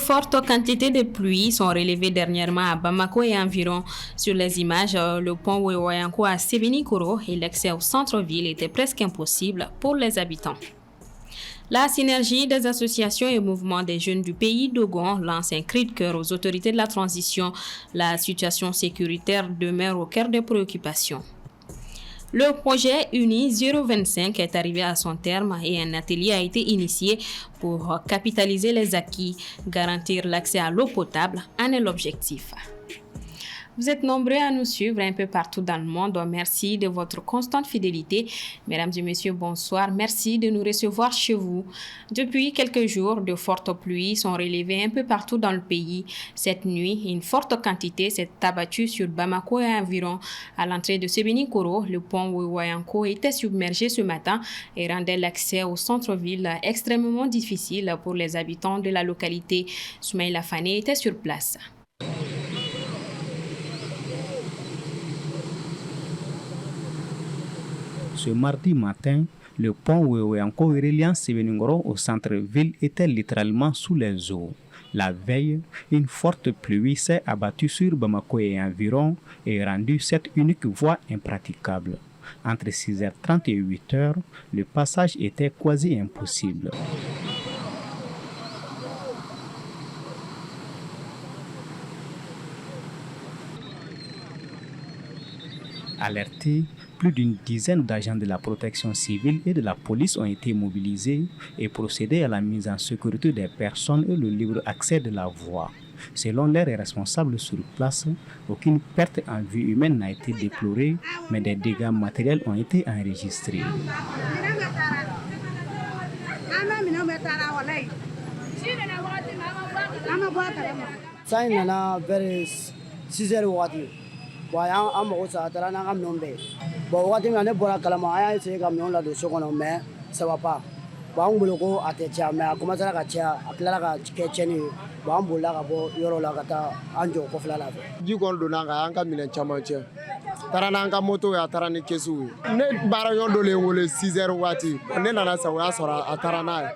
fortes quantités de pluie sont relevées dernièrement à Bamako et environ. Sur les images, le pont Wewayanko à Sévénikoro et l'accès au centre-ville étaient presque impossibles pour les habitants. La synergie des associations et mouvements des jeunes du pays d'Ogon lance un cri de cœur aux autorités de la transition. La situation sécuritaire demeure au cœur des préoccupations. Le projet Uni 025 est arrivé à son terme et un atelier a été initié pour capitaliser les acquis. Garantir l'accès à l'eau potable en est l'objectif. Vous êtes nombreux à nous suivre un peu partout dans le monde. Merci de votre constante fidélité. Mesdames et messieurs, bonsoir. Merci de nous recevoir chez vous. Depuis quelques jours, de fortes pluies sont relevées un peu partout dans le pays. Cette nuit, une forte quantité s'est abattue sur Bamako et environ. À l'entrée de Sévénikoro, le pont Wewayanko était submergé ce matin et rendait l'accès au centre-ville extrêmement difficile pour les habitants de la localité. Soumaïla Fane était sur place. Ce mardi matin, le pont Wewayanko reliant Sévénikoro au centre-ville était littéralement sous les eaux. La veille, une forte pluie s'est abattue sur Bamako et environ et rendu cette unique voie impraticable. Entre 6h30 et 8h, le passage était quasi impossible. Alertés, plus d'une dizaine d'agents de la protection civile et de la police ont été mobilisés et procédé à la mise en sécurité des personnes et le libre accès de la voie. Selon les responsables sur place, aucune perte en vie humaine n'a été déplorée, mais des dégâts matériels ont été enregistrés. Bon, an mago sa taara n'an ka minɛnw bɛɛ bon wagati min na ne bɔra kalama an y'a essayé ka minɛnw ladon so kɔnɔ mais ça va pas bon an bolo ko a tɛ caya mais a commencera ka caya a tilala ka kɛ tiɲɛni ye bon an bolila ka bɔ yɔrɔ la ka taa an jɔ kɔfɛla la fɛ ji kɔni donna an kan an ka minɛn caman cɛ taara n'an ka moto ye a taara ni kɛsiw ye ne baaraɲɔgɔn dɔ le ye n wele 6 heures waati ne nana sa o y'a sɔrɔ a taara n'a ye.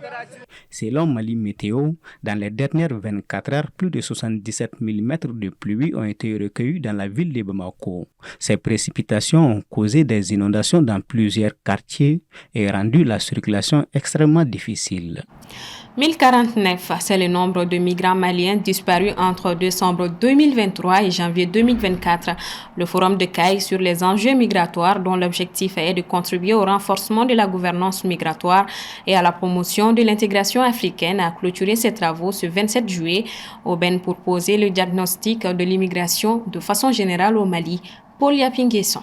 Selon Mali Météo, dans les dernières 24 heures, plus de 77 mm de pluie ont été recueillis dans la ville de Bamako. Ces précipitations ont causé des inondations dans plusieurs quartiers et rendu la circulation extrêmement difficile. 1049, c'est le nombre de migrants maliens disparus entre décembre 2023 et janvier 2024. Le Forum de CAI sur les enjeux migratoires, dont l'objectif est de contribuer au renforcement de la gouvernance migratoire et à la promotion de l'intégration africaine, a clôturé ses travaux ce 27 juillet au Ben pour poser le diagnostic de l'immigration de façon générale au Mali. Paul Yapinguesson.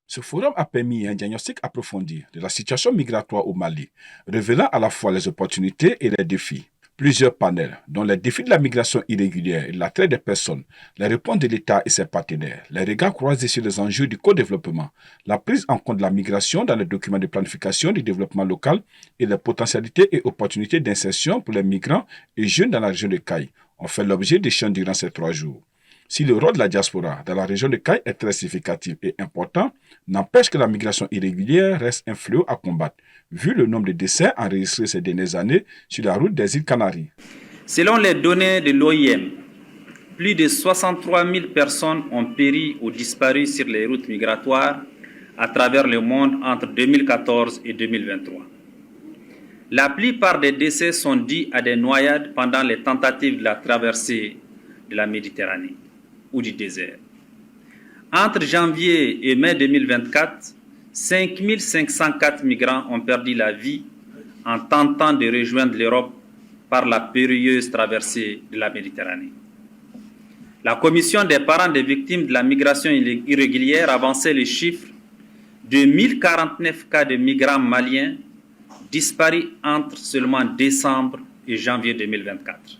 Ce forum a permis un diagnostic approfondi de la situation migratoire au Mali, révélant à la fois les opportunités et les défis. Plusieurs panels, dont les défis de la migration irrégulière et l'attrait des personnes, les réponses de l'État et ses partenaires, les regards croisés sur les enjeux du co-développement, la prise en compte de la migration dans les documents de planification du développement local et les potentialités et opportunités d'insertion pour les migrants et jeunes dans la région de CAI ont fait l'objet d'échanges durant ces 3 jours. Si le rôle de la diaspora dans la région de CAI est très significatif et important, n'empêche que la migration irrégulière reste un fléau à combattre, vu le nombre de décès enregistrés ces dernières années sur la route des îles Canaries. Selon les données de l'OIM, plus de 63 000 personnes ont péri ou disparu sur les routes migratoires à travers le monde entre 2014 et 2023. La plupart des décès sont dus à des noyades pendant les tentatives de la traversée de la Méditerranée ou du désert. Entre janvier et mai 2024, 5 504 migrants ont perdu la vie en tentant de rejoindre l'Europe par la périlleuse traversée de la Méditerranée. La commission des parents des victimes de la migration irrégulière avançait le chiffre de 1049 cas de migrants maliens disparus entre seulement décembre et janvier 2024.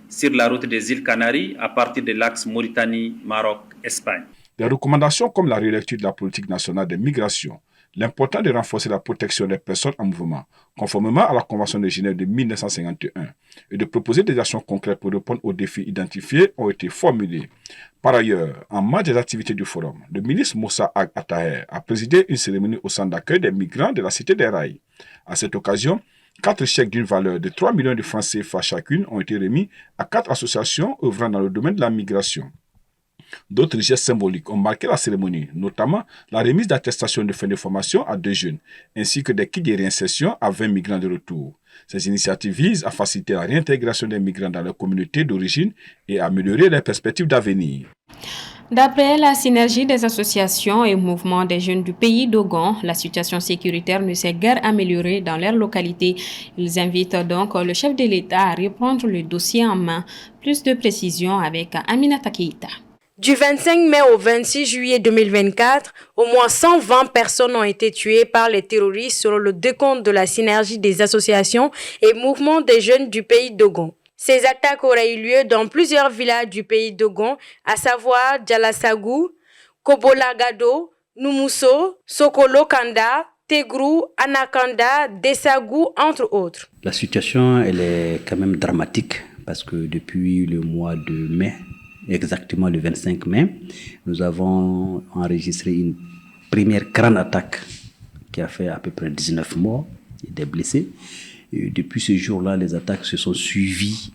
Sur la route des îles Canaries à partir de l'axe Mauritanie-Maroc-Espagne. Des recommandations comme la relecture de la politique nationale de migration, l'important de renforcer la protection des personnes en mouvement, conformément à la Convention de Genève de 1951, et de proposer des actions concrètes pour répondre aux défis identifiés ont été formulées. Par ailleurs, en marge des activités du forum, le ministre Moussa Ag Attaher a présidé une cérémonie au centre d'accueil des migrants de la Cité des Rails. À cette occasion, 4 chèques d'une valeur de 3 millions de francs CFA chacune ont été remis à 4 associations œuvrant dans le domaine de la migration. D'autres gestes symboliques ont marqué la cérémonie, notamment la remise d'attestations de fin de formation à 2 jeunes, ainsi que des kits de réinsertion à 20 migrants de retour. Ces initiatives visent à faciliter la réintégration des migrants dans leur communauté d'origine et à améliorer leurs perspectives d'avenir. D'après la synergie des associations et mouvements des jeunes du pays d'Ogon, la situation sécuritaire ne s'est guère améliorée dans leur localité. Ils invitent donc le chef de l'État à reprendre le dossier en main. Plus de précisions avec Aminata Keïta. Du 25 mai au 26 juillet 2024, au moins 120 personnes ont été tuées par les terroristes selon le décompte de la synergie des associations et mouvements des jeunes du pays d'Ogon. Ces attaques auraient eu lieu dans plusieurs villages du pays d'Ogon, à savoir Djalassagou, Kobolagado, Numuso, Sokolo Kanda, Tegrou, Anakanda, Dessagou, entre autres. La situation, elle est quand même dramatique parce que depuis le mois de mai, exactement le 25 mai, nous avons enregistré une première grande attaque qui a fait à peu près 19 morts et des blessés. Et depuis ce jour-là, les attaques se sont suivies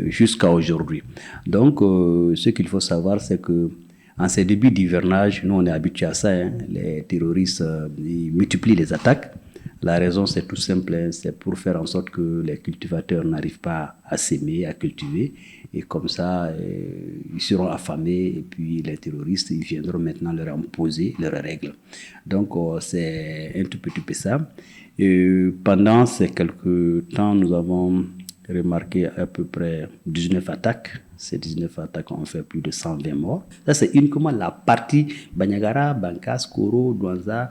jusqu'à aujourd'hui. Donc, ce qu'il faut savoir, c'est que en ces débuts d'hivernage, nous on est habitués à ça, hein, les terroristes ils multiplient les attaques. La raison, c'est tout simple, hein, c'est pour faire en sorte que les cultivateurs n'arrivent pas à s'aimer, à cultiver. Et comme ça, ils seront affamés et puis les terroristes, ils viendront maintenant leur imposer leurs règles. Donc, c'est un tout petit peu ça. Et pendant ces quelques temps, nous avons remarqué à peu près 19 attaques. Ces 19 attaques ont fait plus de 120 morts. Ça, c'est uniquement la partie Banyagara, Bankas, Koro, Douanza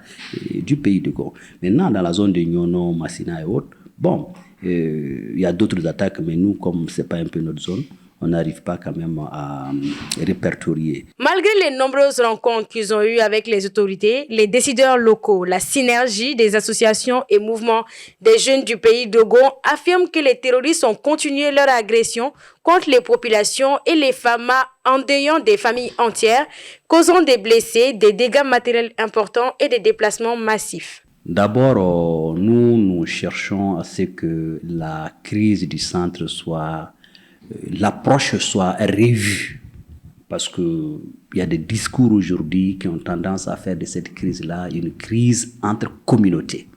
du pays de Go. Maintenant, dans la zone de Nyono, Massina et autres, bon, il y a d'autres attaques, mais nous, comme ce n'est pas un peu notre zone, on n'arrive pas quand même à répertorier. Malgré les nombreuses rencontres qu'ils ont eues avec les autorités, les décideurs locaux, la synergie des associations et mouvements des jeunes du pays d'Ogon affirment que les terroristes ont continué leur agression contre les populations et les femmes, endeuillant des familles entières, causant des blessés, des dégâts matériels importants et des déplacements massifs. D'abord, nous cherchons à ce que la crise du centre soit... l'approche soit revue, parce qu'il y a des discours aujourd'hui qui ont tendance à faire de cette crise-là une crise entre communautés.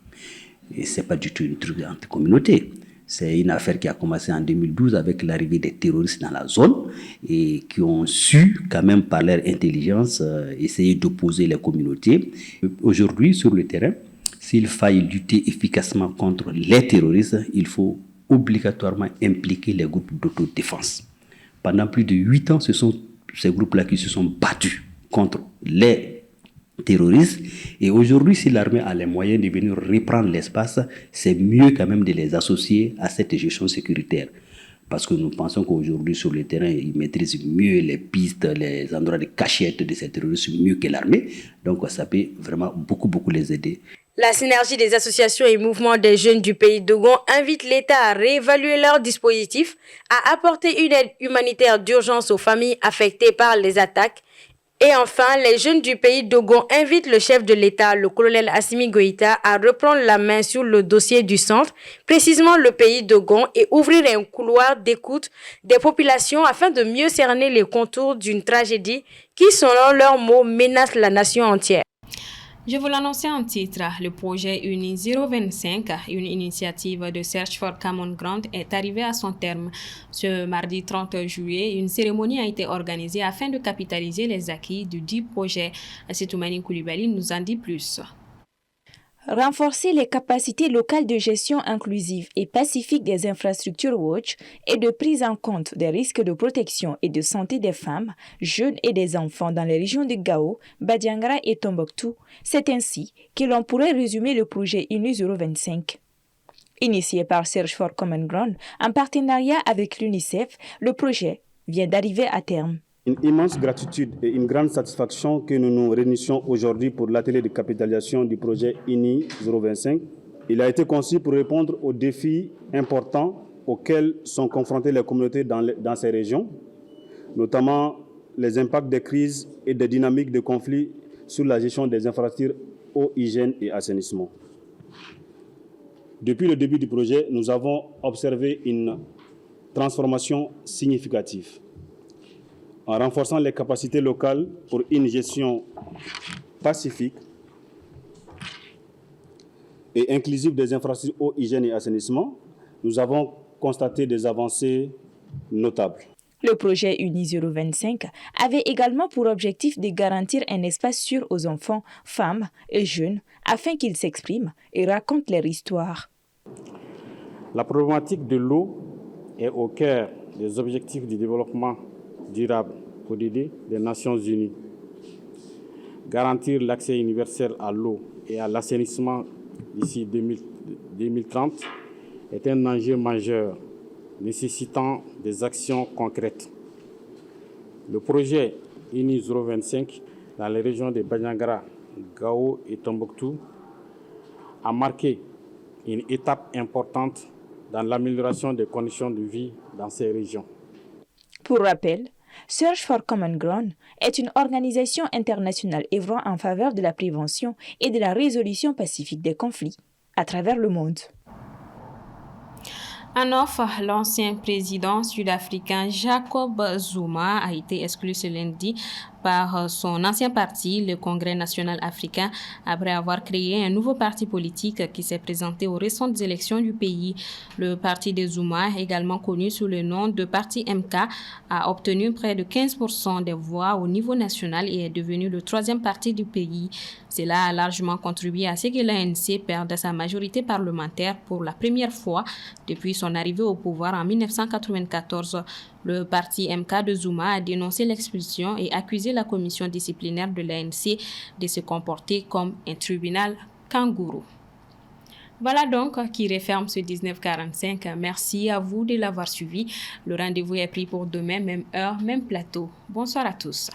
Et ce n'est pas du tout une crise entre communautés. C'est une affaire qui a commencé en 2012 avec l'arrivée des terroristes dans la zone et qui ont su, quand même par leur intelligence, essayer d'opposer les communautés. Aujourd'hui, sur le terrain, s'il faille lutter efficacement contre les terroristes, il faut obligatoirement impliquer les groupes d'autodéfense. Pendant plus de 8 ans, ce sont ces groupes-là qui se sont battus contre les terroristes. Et aujourd'hui, si l'armée a les moyens de venir reprendre l'espace, c'est mieux quand même de les associer à cette gestion sécuritaire. Parce que nous pensons qu'aujourd'hui, sur le terrain, ils maîtrisent mieux les pistes, les endroits de cachette de ces terroristes, mieux que l'armée. Donc, ça peut vraiment beaucoup les aider. La synergie des associations et mouvements des jeunes du pays d'Ogon invite l'État à réévaluer leurs dispositifs, à apporter une aide humanitaire d'urgence aux familles affectées par les attaques. Et enfin, les jeunes du pays d'Ogon invitent le chef de l'État, le colonel Assimi Goïta, à reprendre la main sur le dossier du centre, précisément le pays d'Ogon, et ouvrir un couloir d'écoute des populations afin de mieux cerner les contours d'une tragédie qui, selon leurs mots, menace la nation entière. Je vous l'annonçais en titre, le projet UNI 025, une initiative de Search for Common Ground, est arrivé à son terme. Ce mardi 30 juillet, une cérémonie a été organisée afin de capitaliser les acquis du dit projet. Asitoumani Koulibaly nous en dit plus. Renforcer les capacités locales de gestion inclusive et pacifique des infrastructures Watch et de prise en compte des risques de protection et de santé des femmes, jeunes et des enfants dans les régions de Gao, Badiangara et Tombouctou, c'est ainsi que l'on pourrait résumer le projet UNI 025. Initié par Search for Common Ground en partenariat avec l'UNICEF, le projet vient d'arriver à terme. Une immense gratitude et une grande satisfaction que nous nous réunissions aujourd'hui pour l'atelier de capitalisation du projet INI 025. Il a été conçu pour répondre aux défis importants auxquels sont confrontées les communautés dans ces régions, notamment les impacts des crises et des dynamiques de conflits sur la gestion des infrastructures eau, hygiène et assainissement. Depuis le début du projet, nous avons observé une transformation significative. En renforçant les capacités locales pour une gestion pacifique et inclusive des infrastructures eau, hygiène et assainissement, nous avons constaté des avancées notables. Le projet Uni 025 avait également pour objectif de garantir un espace sûr aux enfants, femmes et jeunes afin qu'ils s'expriment et racontent leur histoire. La problématique de l'eau est au cœur des objectifs du développement durable ODD des Nations Unies. Garantir l'accès universel à l'eau et à l'assainissement d'ici 2030 est un enjeu majeur nécessitant des actions concrètes. Le projet INI 025 dans les régions de Bandiagara, Gao et Tombouctou a marqué une étape importante dans l'amélioration des conditions de vie dans ces régions. Pour rappel, Search for Common Ground est une organisation internationale œuvrant en faveur de la prévention et de la résolution pacifique des conflits à travers le monde. En offre, l'ancien président sud-africain Jacob Zuma a été exclu ce lundi par son ancien parti, le Congrès national africain, après avoir créé un nouveau parti politique qui s'est présenté aux récentes élections du pays. Le parti de Zuma, également connu sous le nom de Parti MK, a obtenu près de 15% des voix au niveau national et est devenu le troisième parti du pays. Cela a largement contribué à ce que l'ANC perde sa majorité parlementaire pour la première fois depuis son arrivée au pouvoir en 1994. Le parti MK de Zuma a dénoncé l'expulsion et accusé la commission disciplinaire de l'ANC de se comporter comme un tribunal kangourou. Voilà donc qui referme ce 1945. Merci à vous de l'avoir suivi. Le rendez-vous est pris pour demain, même heure, même plateau. Bonsoir à tous.